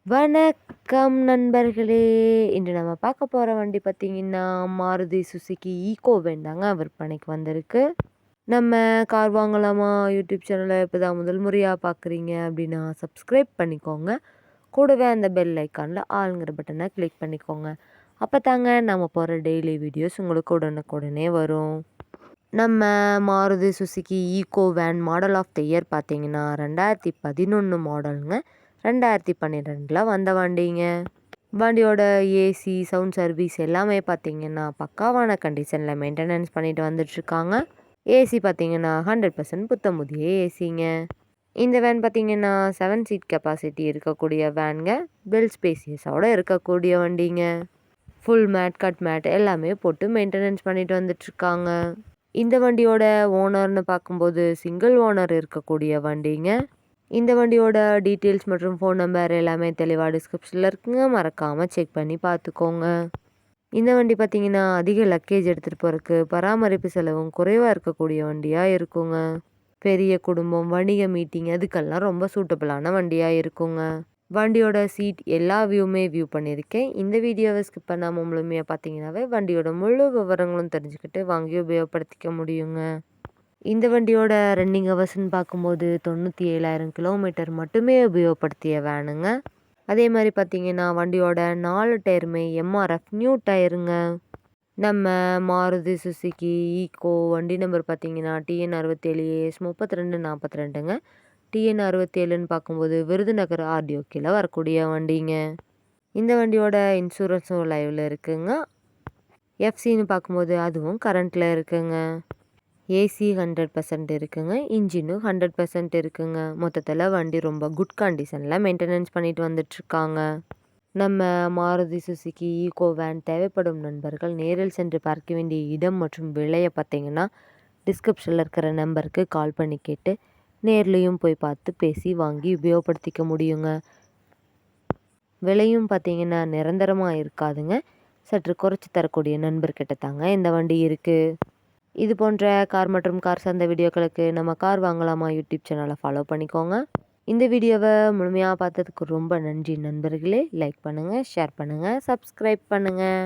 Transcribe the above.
வணக்கம் நண்பர்களே! இன்று நம்ம பார்க்க போற வண்டி பார்த்தீங்கன்னா, மாருதி சுசுகி ஈகோ வேன் தாங்க விற்பனைக்கு வந்திருக்கு. நம்ம கார் வாங்கலாமா யூடியூப் சேனல இப்பதான் முதல் முறையா பார்க்குறீங்க அப்படின்னா, சப்ஸ்கிரைப் பண்ணிக்கோங்க. கூடவே அந்த பெல் ஐக்கான்ல ஆல்ங்கிற பட்டன கிளிக் பண்ணிக்கோங்க. அப்பதாங்க நம்ம போடுற டெய்லி வீடியோஸ் உங்களுக்கு உடனுக்குடனே வரும். நம்ம Maruti Suzuki Eeco van model of the year பார்த்தீங்கன்னா, 2011 மாடலுங்க. 2012ல வந்த வண்டிங்க. வண்டியோட ஏசி, சவுண்ட் சர்வீஸ் எல்லாமே பார்த்தீங்கன்னா, பக்காவான கண்டிஷனில் மெயின்டெனன்ஸ் பண்ணிட்டு வந்துட்டுருக்காங்க. ஏசி பார்த்தீங்கன்னா 100% புத்தம் புதிய ஏசிங்க. இந்த வேன் பார்த்தீங்கன்னா 7 சீட் கெப்பாசிட்டி இருக்கக்கூடிய வேனுங்க. பெல் ஸ்பேசியஸோட இருக்கக்கூடிய வண்டிங்க. ஃபுல் மேட், கட் மேட் எல்லாமே போட்டு மெயின்டெனன்ஸ் பண்ணிட்டு வந்துட்டுருக்காங்க. இந்த வண்டியோட ஓனர்னு பார்க்கும்போது சிங்கிள் ஓனர் இருக்கக்கூடிய வண்டிங்க. இந்த வண்டியோட டீட்டெயில்ஸ் மற்றும் ஃபோன் நம்பர் எல்லாமே தெளிவாக டிஸ்கிரிப்ஷனில் இருக்குங்க. மறக்காமல் செக் பண்ணி பார்த்துக்கோங்க. இந்த வண்டி பார்த்தீங்கன்னா அதிக லக்கேஜ் எடுத்துகிட்டு போகிறதுக்கு பராமரிப்பு செலவும் குறைவாக இருக்கக்கூடிய வண்டியாக இருக்குங்க. பெரிய குடும்பம், வணிக மீட்டிங் அதுக்கெல்லாம் ரொம்ப சூட்டபிளான வண்டியாக இருக்குங்க. வண்டியோட சீட் எல்லா வியூ பண்ணியிருக்கேன். இந்த வீடியோவை ஸ்கிப் பண்ணாமல் முழுமையாக பார்த்தீங்கன்னாவே வண்டியோட முழு விவரங்களும் தெரிஞ்சுக்கிட்டு வாங்கி உபயோகப்படுத்திக்க முடியுங்க. இந்த வண்டியோட ரன்னிங் ஹவர்ஸ்ன்னு பார்க்கும்போது 97,000 கிலோமீட்டர் மட்டுமே உபயோகப்படுத்திய வேனுங்க. அதே மாதிரி பார்த்தீங்கன்னா வண்டியோட 4 டயருமே எம்ஆர்எஃப் நியூ டயருங்க. நம்ம மாருதி சுசுகி ஈகோ வண்டி நம்பர் பார்த்தீங்கன்னா TN67AS 3242ங்க. TN67ன்னு பார்க்கும்போது விருதுநகர் ஆர்டிஓ கீழே வரக்கூடிய வண்டிங்க. இந்த வண்டியோட இன்சூரன்ஸும் லைவில் இருக்குங்க. எஃப்சின்னு பார்க்கும்போது அதுவும் கரண்ட்டில் இருக்குங்க. ஏசி 100% இருக்குங்க. இன்ஜினும் 100% இருக்குங்க. மொத்தத்தில் வண்டி ரொம்ப குட் கண்டிஷனில் மெயின்டெனன்ஸ் பண்ணிட்டு வந்துட்டுருக்காங்க. நம்ம மாருதி சுசுகி ஈகோ வேன் தேவைப்படும் நண்பர்கள் நேரில் சென்று பார்க்க வேண்டிய இடம் மற்றும் விலையை பார்த்தீங்கன்னா டிஸ்கிரிப்ஷனில் இருக்கிற நம்பருக்கு கால் பண்ணி கேட்டு நேர்லேயும் போய் பார்த்து பேசி வாங்கி உபயோகப்படுத்திக்க முடியுங்க. விலையும் பார்த்தீங்கன்னா நிரந்தரமாக இருக்காதுங்க. சற்று குறைச்சி தரக்கூடிய நண்பர்கிட்ட தாங்க இந்த வண்டி இருக்குது. இது போன்ற கார் மற்றும் கார் சார்ந்த வீடியோக்களுக்கு நம்ம கார் வாங்கலாமா யூடியூப் சேனலை ஃபாலோ பண்ணிக்கோங்க. இந்த வீடியோவை முழுமையாக பார்த்ததுக்கு ரொம்ப நன்றி நண்பர்களே. லைக் பண்ணுங்கள், ஷேர் பண்ணுங்கள், சப்ஸ்கிரைப் பண்ணுங்கள்.